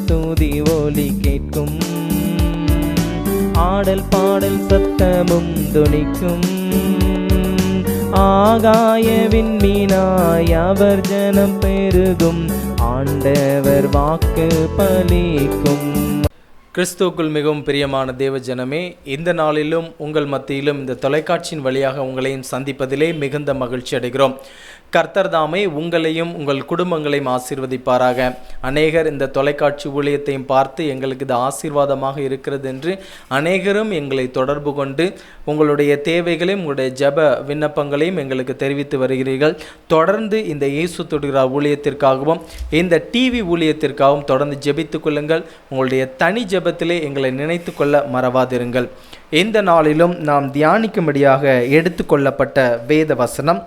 தூதி ஒலி கேட்கும், ஆடல் பாடல் சத்தமும் துணிக்கும். ஆகாய விண்மீனாய் அவர் ஜனம் பெருகும், ஆண்டவர் வாக்கு பலிக்கும். கிறிஸ்துவுக்குள் மிகவும் பிரியமான தேவ ஜனமே, இந்த நாளிலும் உங்கள் மத்தியிலும் இந்த தொலைக்காட்சியின் வழியாக உங்களையும் சந்திப்பதிலே மிகுந்த மகிழ்ச்சி அடைகிறோம். கர்த்தர் தாமே உங்களையும் உங்கள் குடும்பங்களையும் ஆசீர்வதிப்பாராக. அநேகர் இந்த தொலைக்காட்சி ஊழியத்தையும் பார்த்து எங்களுக்கு இது ஆசீர்வாதமாக இருக்கிறது என்று அநேகரும் எங்களை தொடர்பு கொண்டு உங்களுடைய தேவைகளையும் உங்களுடைய ஜெப விண்ணப்பங்களையும் எங்களுக்கு தெரிவித்து வருகிறீர்கள். தொடர்ந்து இந்த இயேசு தொடுகிறார் ஊழியத்திற்காகவும் இந்த டிவி ஊழியத்திற்காகவும் தொடர்ந்து ஜெபித்து கொள்ளுங்கள். உங்களுடைய தனி ஜெபத்திலே எங்களை நினைத்து கொள்ள மறவாதிருங்கள். இந்த நாளிலும் நாம் தியானிக்கும்படியாக எடுத்துக்கொள்ளப்பட்ட வேத வசனம்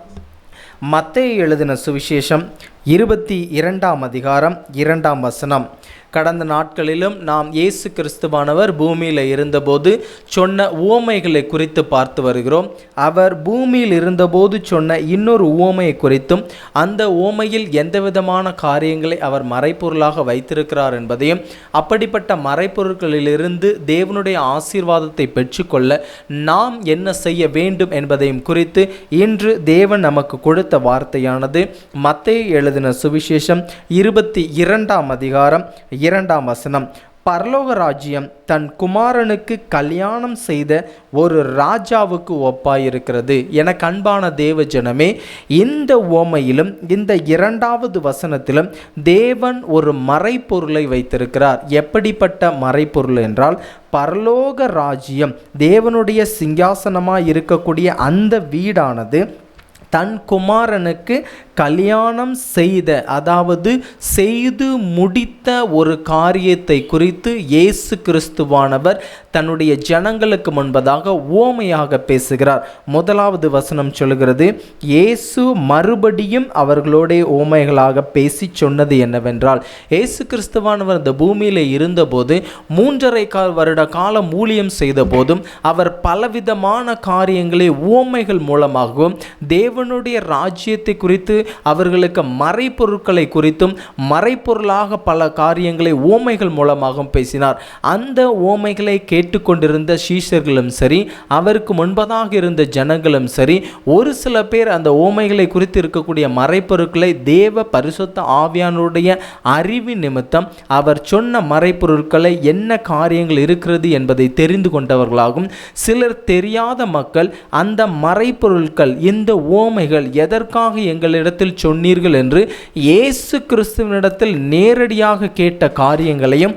மத்தேயு எழுதின சுவிசேஷம் 22ஆம் அதிகாரம் 2ஆம் வசனம். கடந்த நாட்களிலும் நாம் இயேசு கிறிஸ்துவானவர் பூமியில் இருந்தபோது சொன்ன உவமைகளை குறித்து பார்த்து வருகிறோம். அவர் பூமியில் இருந்தபோது சொன்ன இன்னொரு உவமையை குறித்தும் அந்த உவமையில் எந்த விதமான காரியங்களை அவர் மறைப்பொருளாக வைத்திருக்கிறார் என்பதையும், அப்படிப்பட்ட மறைப்பொருட்களிலிருந்து தேவனுடைய ஆசீர்வாதத்தை பெற்றுக்கொள்ள நாம் என்ன செய்ய வேண்டும் என்பதையும் குறித்து இன்று தேவன் நமக்கு கொடுத்த வார்த்தையானது மத்தேயு எழுதின சுவிசேஷம் 22ஆம் அதிகாரம் 2ஆம் வசனம். பரலோக ராஜ்யம் தன் குமாரனுக்கு கல்யாணம் செய்த ஒரு ராஜாவுக்கு ஒப்பாயிருக்கிறது. என அன்பான தேவ ஜனமே, இந்த உவமையிலும் இந்த 2வது வசனத்திலும் தேவன் ஒரு மறைப்பொருளை வைத்திருக்கிறார். எப்படிப்பட்ட மறைப்பொருள் என்றால், பரலோக ராஜ்யம் தேவனுடைய சிங்காசனமாக இருக்கக்கூடிய அந்த வீடானது தன் குமாரனுக்கு கல்யாணம் செய்த, அதாவது செய்து முடித்த ஒரு காரியத்தை குறித்து இயேசு கிறிஸ்துவானவர் தன்னுடைய ஜனங்களுக்கு முன்பதாக உவமையாக பேசுகிறார். 1வது வசனம் சொல்கிறது, இயேசு மறுபடியும் அவர்களோட உவமைகளாக பேசி சொன்னது என்னவென்றால், இயேசு கிறிஸ்துவானவர் இந்த பூமியில் இருந்தபோது 3½ வருட காலம் ஊழியம் செய்த போதும் அவர் பலவிதமான காரியங்களை உவமைகள் மூலமாகவும் தேவனுடைய ராஜ்யத்தை குறித்து அவர்களுக்கு மறைப்பொருட்களை குறித்தும் மறைப்பொருளாக பல காரியங்களை உவமைகள் மூலமாகவும் பேசினார். அந்த உவமைகளை கேட்டுக்கொண்டிருந்த சீஷர்களும் சரி, அவருக்கு முன்பதாக இருந்த ஜனங்களும் சரி, ஒரு சில பேர் அந்த உவமைகளை குறித்து இருக்கக்கூடிய மறைப்பொருட்களை தேவ பரிசுத்த ஆவியானுடைய அறிவு நிமித்தம் அவர் சொன்ன மறைப்பொருட்களை என்ன காரியங்கள் இருக்கிறது என்பதை தெரிந்து கொண்டவர்களாகும். சிலர் தெரியாத மக்கள் அந்த மறைப்பொருட்கள், இந்த உவமைகள் எதற்காக எங்களிடத்தில் சொன்னீர்கள் என்று இயேசு கிறிஸ்துவினிடத்தில் நேரடியாக கேட்ட காரியங்களையும்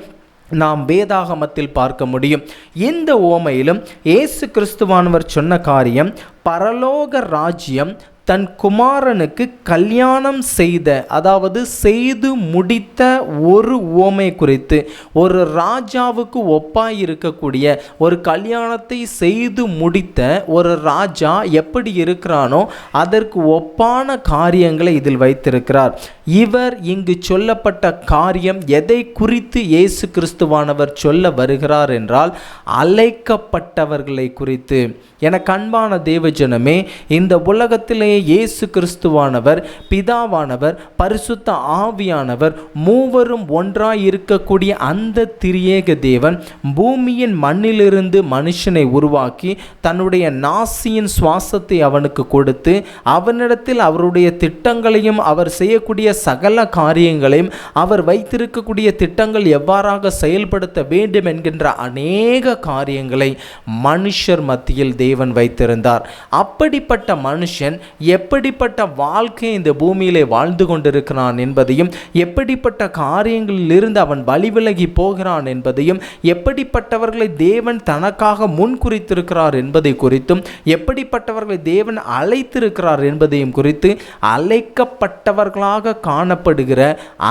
நாம் வேதாகமத்தில் பார்க்க முடியும். இந்த உவமையிலும் இயேசு கிறிஸ்துவானவர் சொன்ன காரியம், பரலோக ராஜ்யம் தன் குமாரனுக்கு கல்யாணம் செய்த, அதாவது செய்து முடித்த ஒரு உவமை குறித்து, ஒரு ராஜாவுக்கு ஒப்பாய் இருக்கக்கூடிய ஒரு கல்யாணத்தை செய்து முடித்த ஒரு ராஜா எப்படி இருக்கிறானோ அதற்கு ஒப்பான காரியங்களை இதில் வைத்திருக்கிறார். இவர் இங்கு சொல்லப்பட்ட காரியம் எதை குறித்து இயேசு கிறிஸ்துவானவர் சொல்ல வருகிறார் என்றால், அழைக்கப்பட்டவர்களை குறித்து. என அன்பான தேவஜனமே, இந்த உலகத்திலே இயேசு கிறிஸ்துவானவர், பிதாவானவர், பரிசுத்த ஆவியானவர் மூவரும் ஒன்றாய் இருக்கக்கூடிய அந்த திரியேக தேவன் பூமியின் மண்ணிலிருந்து மனுஷனை உருவாக்கி தன்னுடைய நாசியின் சுவாசத்தை அவனுக்கு கொடுத்து அவனிடத்தில் அவருடைய திட்டங்களையும் அவர் செய்யக்கூடிய சகல காரியங்களையும் அவர் வைத்திருக்கக்கூடிய திட்டங்கள் எவ்வாறாக செயல்படுத்த வேண்டும் என்கின்ற அநேக காரியங்களை மனுஷர் மத்தியில் தேவன் வைத்திருந்தார். அப்படிப்பட்ட மனுஷன் எப்படிப்பட்ட வாழ்க்கை இந்த பூமியிலே வாழ்ந்து கொண்டிருக்கிறான் என்பதையும், எப்படிப்பட்ட காரியங்களில் இருந்து அவன் வழிவிலகி போகிறான் என்பதையும், எப்படிப்பட்டவர்களை தேவன் தனக்காக முன்குறித்திருக்கிறார் என்பதை குறித்தும், எப்படிப்பட்டவர்களை தேவன் அழைத்திருக்கிறார் என்பதையும் குறித்து அழைக்கப்பட்டவர்களாக காணப்படுகிற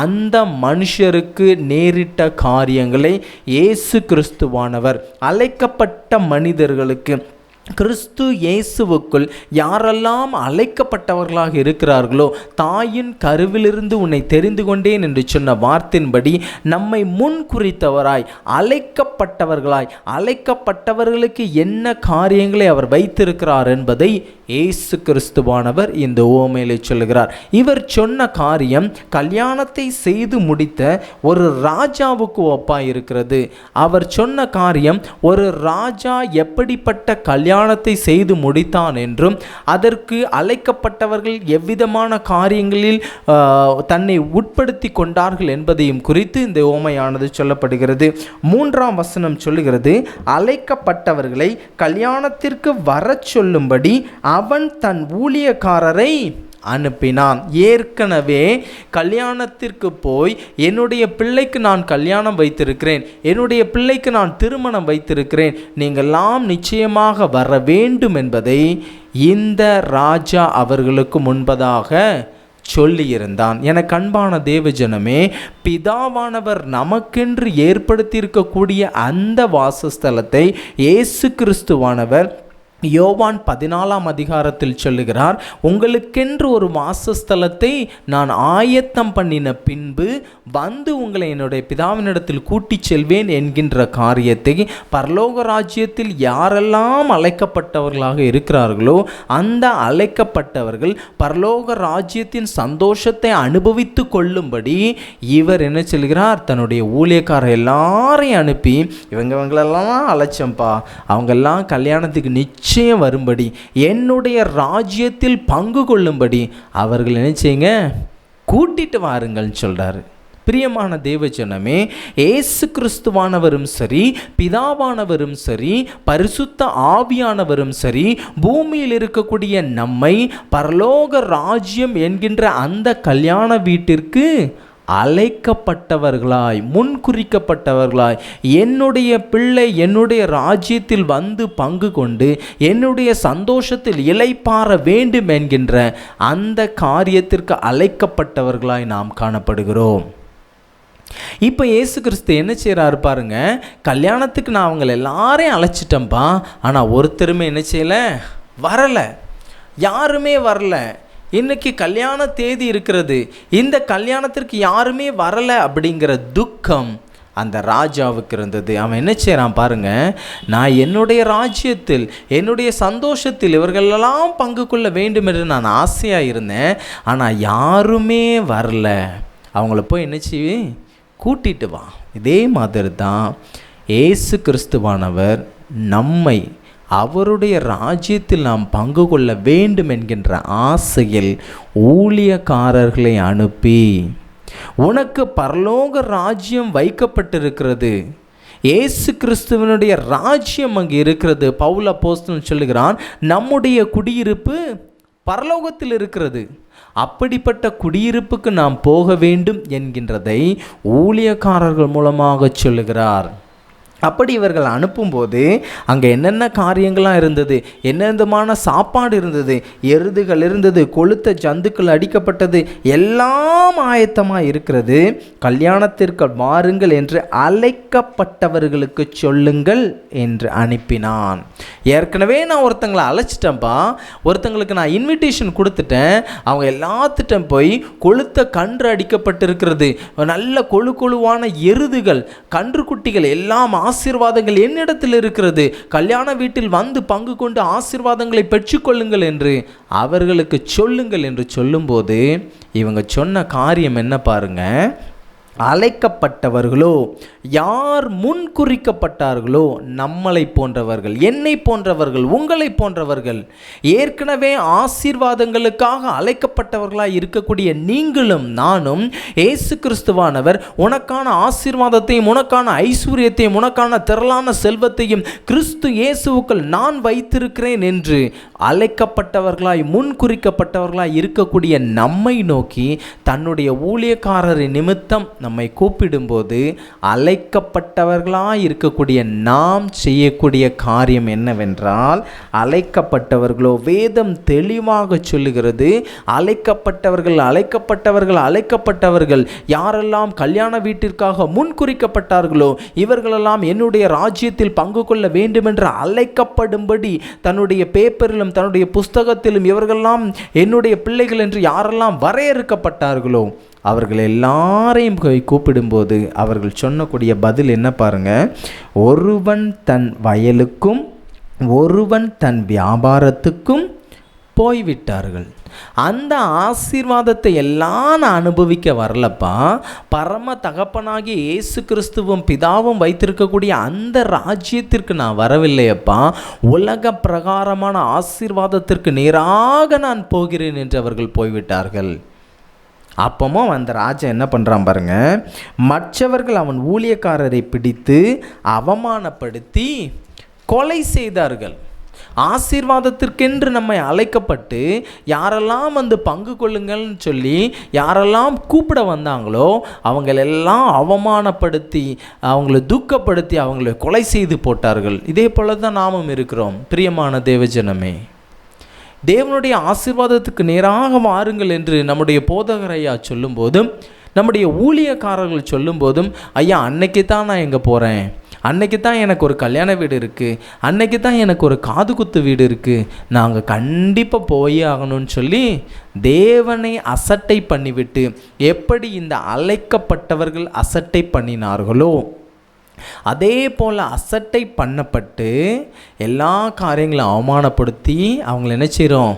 அந்த மனுஷருக்கு நேரிட்ட காரியங்களை இயேசு கிறிஸ்துவானவர் அழைக்கப்பட்ட மனிதர்களுக்கு கிறிஸ்து இயேசுவுக்குள் யாரெல்லாம் அழைக்கப்பட்டவர்களாக இருக்கிறார்களோ, தாயின் கருவிலிருந்து உன்னை தெரிந்து கொண்டேன் என்று சொன்ன வார்த்தையின்படி நம்மை முன் குறித்தவராய் அழைக்கப்பட்டவர்களுக்கு என்ன காரியங்களை அவர் வைத்திருக்கிறார் என்பதை இயேசு கிறிஸ்துவானவர் இந்த உவமையிலே சொல்லுகிறார். இவர் சொன்ன காரியம் கல்யாணத்தை செய்து முடித்த ஒரு ராஜாவுக்கு ஒப்பாய் இருக்கிறது. அவர் சொன்ன காரியம் ஒரு ராஜா எப்படிப்பட்ட கல்யாணத்தை செய்து முடித்தான் என்றும், அதற்கு அழைக்கப்பட்டவர்கள் எவ்விதமான காரியங்களில் தன்னை உட்படுத்தி கொண்டார்கள் என்பதையும் குறித்து இந்த உவமையானது சொல்லப்படுகிறது. 3ஆம் வசனம் சொல்லுகிறது, அழைக்கப்பட்டவர்களை கல்யாணத்திற்கு வரச் சொல்லும்படி அவன் தன் ஊழியக்காரரை அனுப்பினான். ஏற்கனவே கல்யாணத்திற்கு போய் என்னுடைய பிள்ளைக்கு நான் கல்யாணம் வைத்திருக்கிறேன், என்னுடைய பிள்ளைக்கு நான் திருமணம் வைத்திருக்கிறேன், நீங்கள்லாம் நிச்சயமாக வர வேண்டும் என்பதை இந்த ராஜா அவர்களுக்கு முன்பதாக சொல்லியிருந்தான். எனக்கு அன்பான தேவஜனமே, பிதாவானவர் நமக்கென்று ஏற்படுத்தியிருக்கக்கூடிய அந்த வாசஸ்தலத்தை இயேசு கிறிஸ்துவானவர் யோவான் 14ஆம் அதிகாரத்தில் சொல்லுகிறார், உங்களுக்கென்று ஒரு வாசஸ்தலத்தை நான் ஆயத்தம் பண்ணின பின்பு வந்து உங்களை என்னுடைய பிதாவினிடத்தில் கூட்டிச் செல்வேன் என்கின்ற காரியத்தை பரலோக ராஜ்யத்தில் யாரெல்லாம் அழைக்கப்பட்டவர்களாக இருக்கிறார்களோ அந்த அழைக்கப்பட்டவர்கள் பரலோக ராஜ்யத்தின் சந்தோஷத்தை அனுபவித்து கொள்ளும்படி இவர் என்ன சொல்கிறார், தன்னுடைய ஊழியக்காரர் எல்லாரையும் அனுப்பி இவங்களெல்லாம் அழைச்சம்பா, அவங்கெல்லாம் கல்யாணத்துக்கு நிச்சயம் வரும்படி, என்னுடைய ராஜ்யத்தில் பங்கு கொள்ளும்படி அவர்கள் என்ன செய்யுங்க, கூட்டிட்டு வாருங்கள் சொல்றாரு. பிரியமான தேவஜனமே, இயேசு கிறிஸ்துவானவரும் சரி, பிதாவானவரும் சரி, பரிசுத்த ஆவியானவரும் சரி, பூமியில் இருக்கக்கூடிய நம்மை பரலோக ராஜ்யம் என்கின்ற அந்த கல்யாண வீட்டிற்கு அழைக்கப்பட்டவர்களாய், முன்குறிக்கப்பட்டவர்களாய், என்னுடைய பிள்ளை என்னுடைய ராஜ்யத்தில் வந்து பங்கு கொண்டு என்னுடைய சந்தோஷத்தில் இளைப்பாற வேண்டும் என்கின்ற அந்த காரியத்திற்கு அழைக்கப்பட்டவர்களாய் நாம் காணப்படுகிறோம். இப்போ இயேசு கிறிஸ்து என்ன செய்கிறாரு பாருங்க, கல்யாணத்துக்கு நான் அவங்களை எல்லாரையும் அழைச்சிட்டேன்ப்பா, ஆனால் ஒருத்தருமே என்ன செய்யலை, வரலை, யாருமே வரல. இன்னைக்கு கல்யாண தேதி இருக்கிறது, இந்த கல்யாணத்திற்கு யாருமே வரலை அப்படிங்கிற துக்கம் அந்த ராஜாவுக்கு இருந்தது. அவன் என்ன செய்கிறான் பாருங்க, நான் என்னுடைய ராஜ்யத்தில் என்னுடைய சந்தோஷத்தில் இவர்களெல்லாம் பங்கு கொள்ள வேண்டும் என்று நான் ஆசையாக இருந்தேன், ஆனால் யாருமே வரல, அவங்கள போய் என்ன செய்வி கூட்டிட்டு வா. இதே மாதிரி தான் இயேசு கிறிஸ்துவானவர் நம்மை அவருடைய ராஜ்யத்தில் நாம் பங்கு கொள்ள வேண்டும் என்கின்ற ஆசையில் ஊழியக்காரர்களை அனுப்பி, உனக்கு பரலோக ராஜ்யம் வைக்கப்பட்டிருக்கிறது, இயேசு கிறிஸ்துவனுடைய ராஜ்யம் அங்கே இருக்கிறது. பவுல் அப்போஸ்தலன் சொல்லுகிறான், நம்முடைய குடியிருப்பு பரலோகத்தில் இருக்கிறது, அப்படிப்பட்ட குடியிருப்புக்கு நாம் போக வேண்டும் என்கின்றதை ஊழியக்காரர்கள் மூலமாக சொல்லுகிறார். அப்படி இவர்கள் அனுப்பும்போது அங்கே என்னென்ன காரியங்கள்லாம் இருந்தது, என்னென்னமான சாப்பாடு இருந்தது, எருதுகள் இருந்தது, கொளுத்த ஜந்துக்கள் அடிக்கப்பட்டது, எல்லாம் ஆயத்தமாக இருக்கிறது. கல்யாணத்திற்கு வாருங்கள் என்று அழைக்கப்பட்டவர்களுக்கு சொல்லுங்கள் என்று அனுப்பினான். ஏற்கனவே நான் ஒருத்தங்களை அழைச்சிட்டேன்ப்பா, ஒருத்தங்களுக்கு நான் இன்விடேஷன் கொடுத்துட்டேன், அவங்க எல்லாத்திட்டம் போய் கொளுத்த கன்று அடிக்கப்பட்டிருக்கிறது, நல்ல கொழுவான எருதுகள், கன்றுக்குட்டிகள், எல்லாம் ஆசீர்வாதங்கள் என்னிடத்தில் இருக்கிறது, கல்யாண வீட்டில் வந்து பங்கு கொண்டு ஆசீர்வாதங்களை பெற்றுக்கொள்ளுங்கள் என்று அவர்களுக்கு சொல்லுங்கள் என்று சொல்லும்போது இவங்க சொன்ன காரியம் என்ன பாருங்க, அழைக்கப்பட்டவர்களோ, யார் முன் குறிக்கப்பட்டார்களோ, நம்மளை போன்றவர்கள், என்னை போன்றவர்கள், உங்களை போன்றவர்கள், ஏற்கனவே ஆசீர்வாதங்களுக்காக அழைக்கப்பட்டவர்களாக இருக்கக்கூடிய நீங்களும் நானும் இயேசு கிறிஸ்துவானவர் உனக்கான ஆசீர்வாதத்தையும் உனக்கான ஐஸ்வர்யத்தையும் உனக்கான திரளான செல்வத்தையும் கிறிஸ்து இயேசுவுக்குள் நான் வைத்திருக்கிறேன் என்று அழைக்கப்பட்டவர்களாய் முன் குறிக்கப்பட்டவர்களாய் இருக்கக்கூடிய நம்மை நோக்கி தன்னுடைய ஊழியக்காரரின் நிமித்தம் நம்மை கூப்பிடும்போது அழைக்கப்பட்டவர்களாக இருக்கக்கூடிய நாம் செய்யக்கூடிய காரியம் என்னவென்றால், அழைக்கப்பட்டவர்களோ வேதம் தெளிவாக சொல்லுகிறது, அழைக்கப்பட்டவர்கள் யாரெல்லாம் கல்யாண வீட்டிற்காக முன்குறிக்கப்பட்டார்களோ இவர்களெல்லாம் என்னுடைய ராஜ்யத்தில் பங்கு கொள்ள வேண்டுமென்று அழைக்கப்படும்படி தன்னுடைய பேப்பரிலும் தன்னுடைய புஸ்தகத்திலும் இவர்களெல்லாம் என்னுடைய பிள்ளைகள் என்று யாரெல்லாம் வரையறுக்கப்பட்டார்களோ அவர்கள் எல்லாரையும் கூப்பிடும்போது அவர்கள் சொன்னக்கூடிய பதில் என்ன பாருங்க, ஒருவன் தன் வயலுக்கும் ஒருவன் தன் வியாபாரத்துக்கும் போய்விட்டார்கள். அந்த ஆசீர்வாதத்தை எல்லாம் நான் அனுபவிக்க வரலப்பா, பரம தகப்பனாகிய இயேசு கிறிஸ்துவும் பிதாவும் வைத்திருக்கக்கூடிய அந்த ராஜ்யத்திற்கு நான் வரவில்லையப்பா, உலக பிரகாரமான ஆசீர்வாதத்திற்கு நேராக நான் போகிறேன் என்று அவர்கள் போய்விட்டார்கள். அப்பமும் அந்த ராஜா என்ன பண்ணுறான் பாருங்க, மற்றவர்கள் அவன் ஊழியக்காரரை பிடித்து அவமானப்படுத்தி கொலை செய்தார்கள். ஆசீர்வாதத்திற்கென்று நம்மை அழைக்கப்பட்டு யாரெல்லாம் வந்து பங்கு கொள்ளுங்கள்னு சொல்லி யாரெல்லாம் கூப்பிட வந்தாங்களோ அவங்களெல்லாம் அவமானப்படுத்தி அவங்கள துக்கப்படுத்தி அவங்களை கொலை செய்து போட்டார்கள். இதே போல தான் நாமும் இருக்கிறோம். பிரியமான தேவஜனமே, தேவனுடைய ஆசீர்வாதத்துக்கு நேராக வாருங்கள் என்று நம்முடைய போதகர் ஐயா சொல்லும்போதும் நம்முடைய ஊழியக்காரர்கள் சொல்லும்போதும், ஐயா அன்னைக்கு தான் நான் எங்கே போகிறேன், அன்னைக்கு தான் எனக்கு ஒரு கல்யாண வீடு இருக்குது, அன்னைக்கு தான் எனக்கு ஒரு காது குத்து வீடு இருக்குது, நாங்கள் கண்டிப்பாக போய் ஆகணும்னு சொல்லி தேவனை அசட்டை பண்ணிவிட்டு எப்படி இந்த அழைக்கப்பட்டவர்கள் அசட்டை பண்ணினார்களோ அதே போல் அசட்டை பண்ணப்பட்டு எல்லா காரியங்களும் அவமானப்படுத்தி அவங்கள என்ன செய்கிறோம்,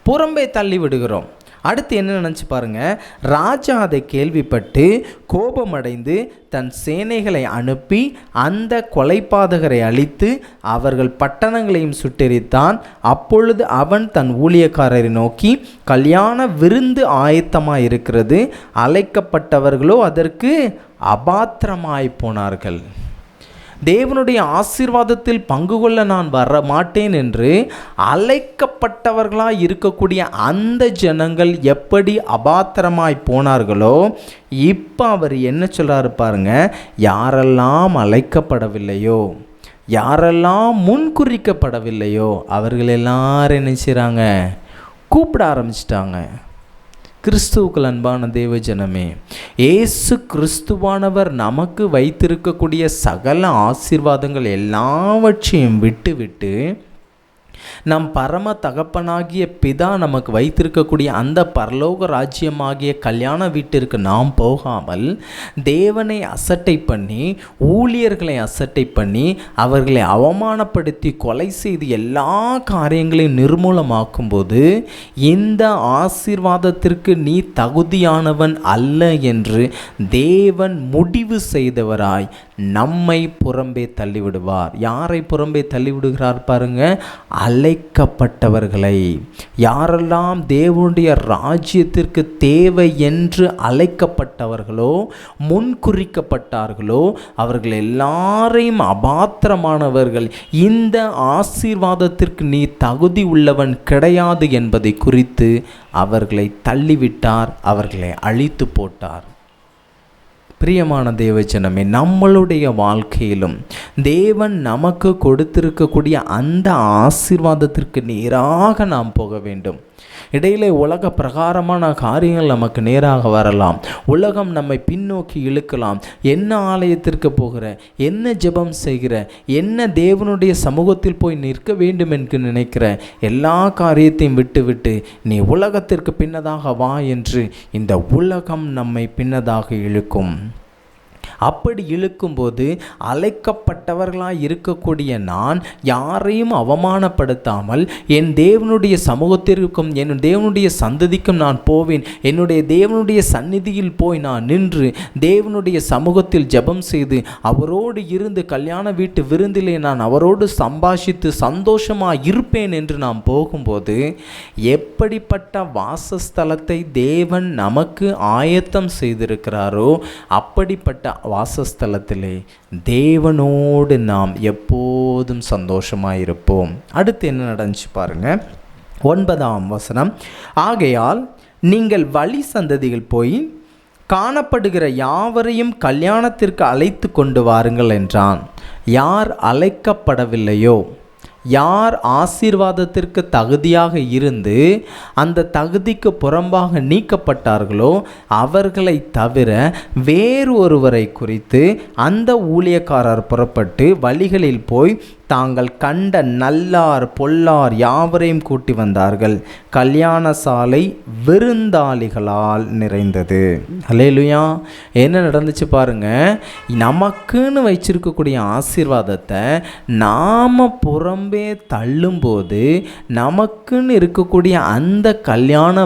புறம்பே தள்ளி விடுகிறோம். அடுத்து என்ன நினச்சி பாருங்கள், ராஜா அதை கேள்விப்பட்டு கோபமடைந்து தன் சேனைகளை அனுப்பி அந்த கொலைபாதகரை அழித்து அவர்கள் பட்டணங்களையும் சுட்டெரித்தான். அப்பொழுது அவன் தன் ஊழியக்காரரை நோக்கி, கல்யாண விருந்து ஆயத்தமாக இருக்கிறது, அழைக்கப்பட்டவர்களோ அதற்கு அபாத்திரமாய் போனார்கள். தேவனுடைய ஆசீர்வாதத்தில் பங்கு கொள்ள நான் வர மாட்டேன் என்று அழைக்கப்பட்டவர்களாக இருக்கக்கூடிய அந்த ஜனங்கள் எப்படி அபாத்திரமாய் போனார்களோ, இப்போ அவர் என்ன சொல்கிறாரு பாருங்க, யாரெல்லாம் அழைக்கப்படவில்லையோ யாரெல்லாம் முன்குறிக்கப்படவில்லையோ அவர்கள் எல்லாரும் என்ன செய்கிறாங்க, கூப்பிட ஆரம்பிச்சிட்டாங்க. கிறிஸ்துவுக்குள் அன்பான தேவஜனமே, இயேசு கிறிஸ்துவானவர் நமக்கு வைத்திருக்கக்கூடிய சகல ஆசீர்வாதங்கள் எல்லாவற்றையும் விட்டு நம் பரம தகப்பனாகிய பிதா நமக்கு வைத்திருக்கக்கூடிய அந்த பரலோக ராஜ்யமாகிய கல்யாண வீட்டிற்கு நாம் போகாமல் தேவனை அசட்டை பண்ணி ஊழியர்களை அசட்டை பண்ணி அவர்களை அவமானப்படுத்தி கொலை செய்து எல்லா காரியங்களையும் நிர்மூலமாக்கும்போது இந்த ஆசீர்வாதத்திற்கு நீ தகுதியானவன் அல்ல என்று தேவன் முடிவு செய்தவராய் நம்மை புறம்பே தள்ளிவிடுவார். யாரை புறம்பே தள்ளிவிடுகிறார் பாருங்க, அழைக்கப்பட்டவர்களை. யாரெல்லாம் தேவனுடைய ராஜ்யத்திற்கு தேவை என்று அழைக்கப்பட்டவர்களோ முன்குறிக்கப்பட்டார்களோ அவர்கள் எல்லாரையும் அபாத்திரமானவர்கள், இந்த ஆசீர்வாதத்திற்கு நீ தகுதி உள்ளவன் கிடையாது என்பதை குறித்து அவர்களை தள்ளிவிட்டார், அவர்களை அழித்து போட்டார். பிரியமான தேவஜனமே, நம்மளுடைய வாழ்க்கையிலும் தேவன் நமக்கு கொடுத்திருக்கக்கூடிய அந்த ஆசீர்வாதத்திற்கு நேராக நாம் போக வேண்டும். இடையிலே உலக பிரகாரமான காரியங்கள் நமக்கு நேராக வரலாம். உலகம் நம்மை பின்னோக்கி இழுக்கலாம். என்ன ஆலயத்திற்கு போகிற, என்ன ஜெபம் செய்கிற, என்ன தேவனுடைய சமூகத்தில் போய் நிற்க வேண்டும் என்று நினைக்கிற, எல்லா காரியத்தையும் விட்டுவிட்டு நீ உலகத்திற்கு பின்னதாக வா என்று இந்த உலகம் நம்மை பின்னதாக இழுக்கும். அப்படி இழுக்கும்போது அழைக்கப்பட்டவர்களாக இருக்கக்கூடிய நான் யாரையும் அவமானப்படுத்தாமல் என் தேவனுடைய சமூகத்திற்கும் என் தேவனுடைய சந்ததிக்கும் நான் போவேன். என்னுடைய தேவனுடைய சந்நிதியில் போய் நான் நின்று தேவனுடைய சமூகத்தில் ஜெபம் செய்து அவரோடு இருந்து கல்யாண வீட்டு விருந்திலே நான் அவரோடு சம்பாஷித்து சந்தோஷமாக இருப்பேன் என்று நாம் போகும்போது எப்படிப்பட்ட வாசஸ்தலத்தை தேவன் நமக்கு ஆயத்தம் செய்திருக்கிறாரோ அப்படிப்பட்ட வாசஸ்தலத்திலே தேவனோடு நாம் எப்போதும் சந்தோஷமாயிருப்போம். அடுத்து என்ன நடந்துச்சு பாருங்க, 9ஆம் வசனம். ஆகையால் நீங்கள் வழி சந்ததிகள் போய் காணப்படுகிற யாவரையும் கல்யாணத்திற்கு அழைத்து கொண்டு வாருங்கள் என்றான். யார் அழைக்கப்படவில்லையோ, யார் ஆசீர்வாதத்திற்கு தகுதியாக இருந்து அந்த தகுதிக்கு புறம்பாக நீக்கப்பட்டார்களோ அவர்களை தவிர வேறு ஒருவரை குறித்து அந்த ஊழியக்காரர் புறப்பட்டு வழிகளில் போய் தாங்கள் கண்ட நல்லார் பொல்லார் யாவரையும் கூட்டி வந்தார்கள். கல்யாண சாலை விருந்தாளிகளால் நிறைந்தது. அல்லேலூயா. என்ன நடந்துச்சு பாருங்க. நமக்குன்னு வச்சிருக்கக்கூடிய ஆசீர்வாதத்தை நாம் புறம்பே தள்ளும்போது நமக்குன்னு இருக்கக்கூடிய அந்த கல்யாண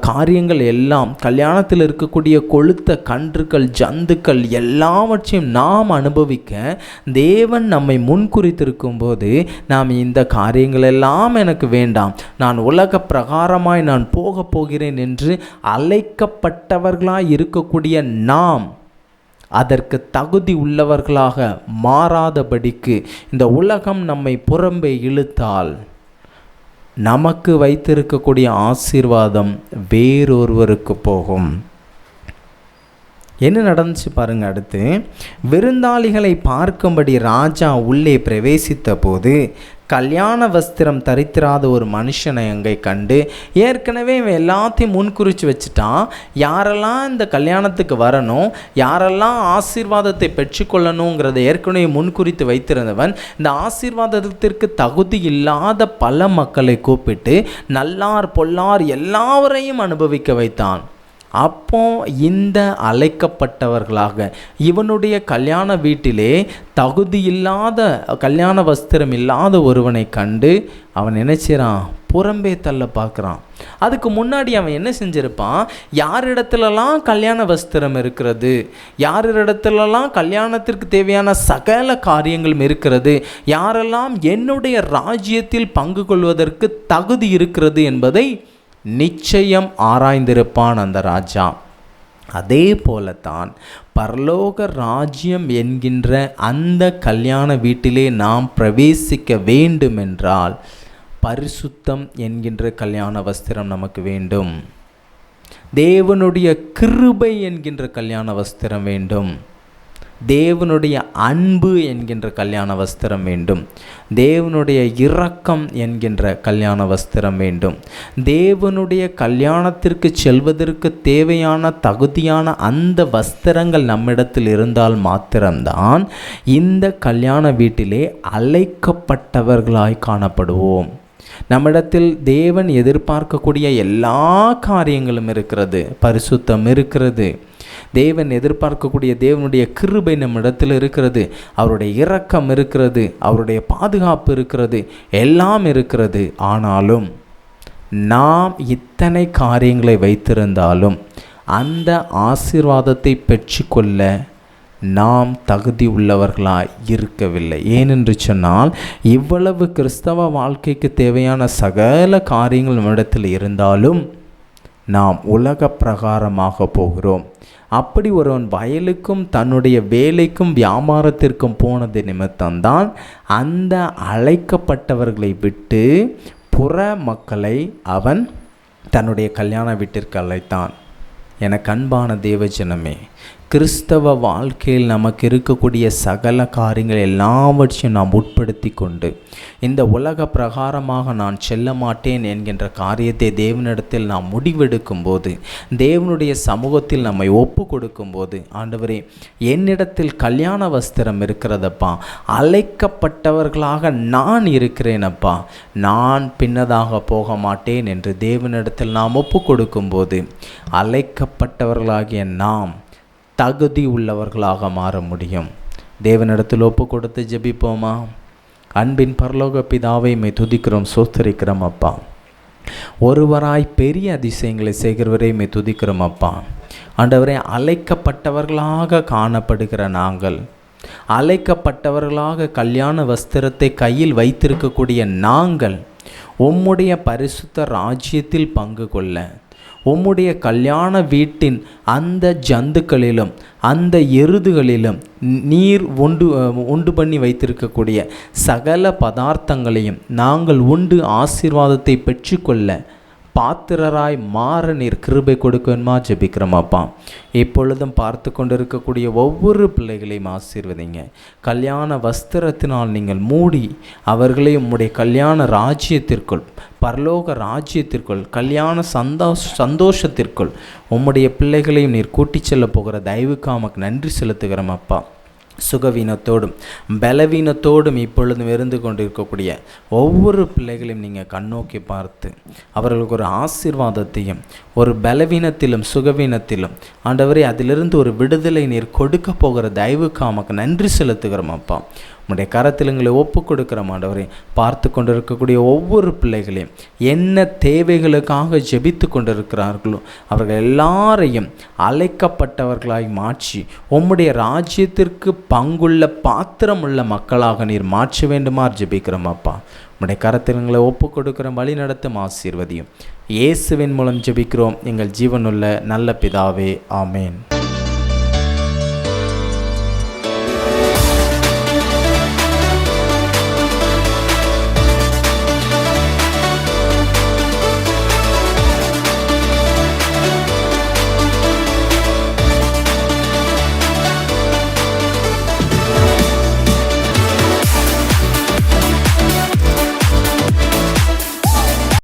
காரியங்கள் எல்லாம், கல்யாணத்தில் இருக்கக்கூடிய கொழுத்த கன்றுகள் ஜந்துக்கள் எல்லாவற்றையும் நாம் அனுபவிக்க தேவன் நம்மை முன்குறித்திருக்கும் போது நாம் இந்த காரியங்கள் எல்லாம் எனக்கு வேண்டாம், நான் உலக பிரகாரமாய் நான் போகப் போகிறேன் என்று அழைக்கப்பட்டவர்களாய் இருக்கக்கூடிய நாம் அதற்கு தகுதி உள்ளவர்களாக மாறாதபடிக்கு இந்த உலகம் நம்மை புறம்பே இழுத்தால் நமக்கு வைத்திருக்கக்கூடிய ஆசீர்வாதம் வேறொருவருக்கு போகும். என்ன நடந்துச்சு பாருங்க. அடுத்து, விருந்தாளிகளை பார்க்கும்படி ராஜா உள்ளே பிரவேசித்த போது கல்யாண வஸ்திரம் தரித்திராத ஒரு மனுஷனை அங்கே கண்டு, ஏற்கனவே இவன் எல்லாத்தையும் முன்குறித்து வச்சுட்டான், யாரெல்லாம் இந்த கல்யாணத்துக்கு வரணும், யாரெல்லாம் ஆசீர்வாதத்தை பெற்றுக்கொள்ளணுங்கிறத ஏற்கனவே முன்குறித்து வைத்திருந்தவன் இந்த ஆசீர்வாதத்திற்கு தகுதி இல்லாத பல மக்களை கூப்பிட்டு நல்லார் பொல்லார் எல்லாவரையும் அனுபவிக்க வைத்தான். அப்போ இந்த அழைக்கப்பட்டவர்களாக இவனுடைய கல்யாண வீட்டிலே தகுதி இல்லாத கல்யாண வஸ்திரம் இல்லாத ஒருவனை கண்டு அவன் நினைச்சிறான், புறம்பே தள்ள பார்க்குறான். அதுக்கு முன்னாடி அவன் என்ன செஞ்சிருப்பான், யாரிடத்துலலாம் கல்யாண வஸ்திரம் இருக்கிறது, யாரிடத்துலலாம் கல்யாணத்திற்கு தேவையான சகல காரியங்களும் இருக்கிறது, யாரெல்லாம் என்னுடைய ராஜ்யத்தில் பங்கு கொள்வதற்கு தகுதி இருக்கிறது என்பதை நிச்சயம் ஆராய்ந்திருப்பான் அந்த ராஜா. அதே போலத்தான் பரலோக ராஜ்யம் என்கின்ற அந்த கல்யாண வீட்டிலே நாம் பிரவேசிக்க வேண்டுமென்றால் பரிசுத்தம் என்கின்ற கல்யாண வஸ்திரம் நமக்கு வேண்டும். தேவனுடைய கிருபை என்கின்ற கல்யாண வஸ்திரம் வேண்டும். தேவனுடைய அன்பு என்கின்ற கல்யாண வஸ்திரம் வேண்டும். தேவனுடைய இரக்கம் என்கின்ற கல்யாண வஸ்திரம் வேண்டும். தேவனுடைய கல்யாணத்திற்கு செல்வதற்கு தேவையான தகுதியான அந்த வஸ்திரங்கள் நம்மிடத்தில் இருந்தால் மாத்திரம்தான் இந்த கல்யாண வீட்டிலே அழைக்கப்பட்டவர்களாய் காணப்படுவோம். நம்மிடத்தில் தேவன் எதிர்பார்க்கக்கூடிய எல்லா காரியங்களும் இருக்கிறது. பரிசுத்தம் இருக்கிறது, தேவன் எதிர்பார்க்கக்கூடிய தேவனுடைய கிருபை நம்மிடத்தில் இருக்கிறது, அவருடைய இரக்கம் இருக்கிறது, அவருடைய பாதுகாப்பு இருக்கிறது, எல்லாம் இருக்கிறது. ஆனாலும் நாம் இத்தனை காரியங்களை வைத்திருந்தாலும் அந்த ஆசீர்வாதத்தை பெற்றுக்கொள்ள நாம் தகுதி உள்ளவர்களாய் இருக்கவில்லை. ஏனென்று சொன்னால் இவ்வளவு கிறிஸ்தவ வாழ்க்கைக்கு தேவையான சகல காரியங்கள் நம்மிடத்தில் இருந்தாலும் நாம் உலக பிரகாரமாக போகிறோம். அப்படி ஒருவன் வயலுக்கும் தன்னுடைய வேலைக்கும் வியாபாரத்திற்கும் போனது நிமித்தம்தான் அந்த அழைக்கப்பட்டவர்களை விட்டு புற மக்களை அவன் தன்னுடைய கல்யாண வீட்டிற்கு அழைத்தான். எனக்கு அன்பான தேவஜனமே, கிறிஸ்தவ வாழ்க்கையில் நமக்கு இருக்கக்கூடிய சகல காரியங்கள் எல்லாவற்றையும் நாம் உட்படுத்தி கொண்டு இந்த உலக பிரகாரமாக நான் செல்ல மாட்டேன் என்கின்ற காரியத்தை தேவனிடத்தில் நாம் முடிவெடுக்கும் போது, தேவனுடைய சமூகத்தில் நம்மை ஒப்பு கொடுக்கும் போது, ஆண்டவரே என்னிடத்தில் கல்யாண வஸ்திரம் இருக்கிறதப்பா, அழைக்கப்பட்டவர்களாக நான் இருக்கிறேனப்பா, நான் பின்னதாக போக மாட்டேன் என்று தேவனிடத்தில் நாம் ஒப்பு கொடுக்கும் போது அழைக்கப்பட்டவர்களாகிய நாம் தகுதி உள்ளவர்களாக மாற முடியும். தேவனிடத்தில் ஒப்பு கொடுத்து ஜெபிப்போமா? அன்பின் பரலோக பிதாவை மை துதிக்கிறோம், சோஸ்தரிக்கிறோம் அப்பா. ஒருவராய் பெரிய அதிசயங்களை செய்கிறவரை மை துதிக்கிறோம் அப்பா. ஆண்டவரே, அழைக்கப்பட்டவர்களாக காணப்படுகிற நாங்கள், அழைக்கப்பட்டவர்களாக கல்யாண வஸ்திரத்தை கையில் வைத்திருக்கக்கூடிய நாங்கள் உம்முடைய பரிசுத்த ராஜ்யத்தில் பங்கு கொள்ள, உம்முடைய கல்யாண வீட்டின் அந்த ஜந்துக்களிலும் அந்த எருதுகளிலும் நீர் உண்டு பண்ணி வைத்திருக்கக்கூடிய சகல பதார்த்தங்களையும் நாங்கள் உண்டு ஆசீர்வாதத்தை பெற்றுக்கொள்ள பாத்திரராய் மாற நீர் கிருபை கொடுக்கணுமா ஜெபிக்கிறோமாப்பா. இப்பொழுதும் பார்த்து கொண்டிருக்கக்கூடிய ஒவ்வொரு பிள்ளைகளையும் ஆசீர்வதிங்க. கல்யாண வஸ்திரத்தினால் நீங்கள் மூடி அவர்களை உம்முடைய கல்யாண ராஜ்யத்திற்குள், பரலோக ராஜ்யத்திற்குள், கல்யாண சந்தோஷத்திற்குள் உம்முடைய பிள்ளைகளையும் நீர் கூட்டிச் செல்ல போகிற தயவுக்கு நன்றி செலுத்துகிறோம் அப்பா. சுகவீனத்தோடும் பலவீனத்தோடும் இப்பொழுதும் இருந்து கொண்டிருக்கக்கூடிய ஒவ்வொரு பிள்ளைகளையும் நீங்கள் கண்ணோக்கி பார்த்து அவர்களுக்கு ஒரு ஆசீர்வாதத்தையும், ஒரு பலவீனத்திலும் சுகவீனத்திலும் ஆண்டவரே அதிலிருந்து ஒரு விடுதலை நீர் கொடுக்க போகிற தயவுக்கு நன்றி செலுத்துகிறோம் அப்பா. உம்முடைய கரத்தில் எங்களை ஒப்பு கொடுக்கிற ஆண்டவரே, பார்த்து கொண்டிருக்கக்கூடிய ஒவ்வொரு பிள்ளைகளையும் என்ன தேவைகளுக்காக ஜெபித்து கொண்டிருக்கிறார்களோ அவர்கள் எல்லாரையும் அழைக்கப்பட்டவர்களாய் மாற்றி உம்முடைய ராஜ்யத்திற்கு பங்குள்ள பாத்திரமுள்ள மக்களாக நீர் மாற்ற வேண்டுமாறு ஜெபிக்கிறோம் அப்பா. உம்முடைய கரத்தில் எங்களை ஒப்பு கொடுக்கிற வழி நடத்தும் ஆசீர்வதியும். இயேசுவின் மூலம் ஜெபிக்கிறோம் எங்கள் ஜீவனுள்ள நல்ல பிதாவே, ஆமேன்.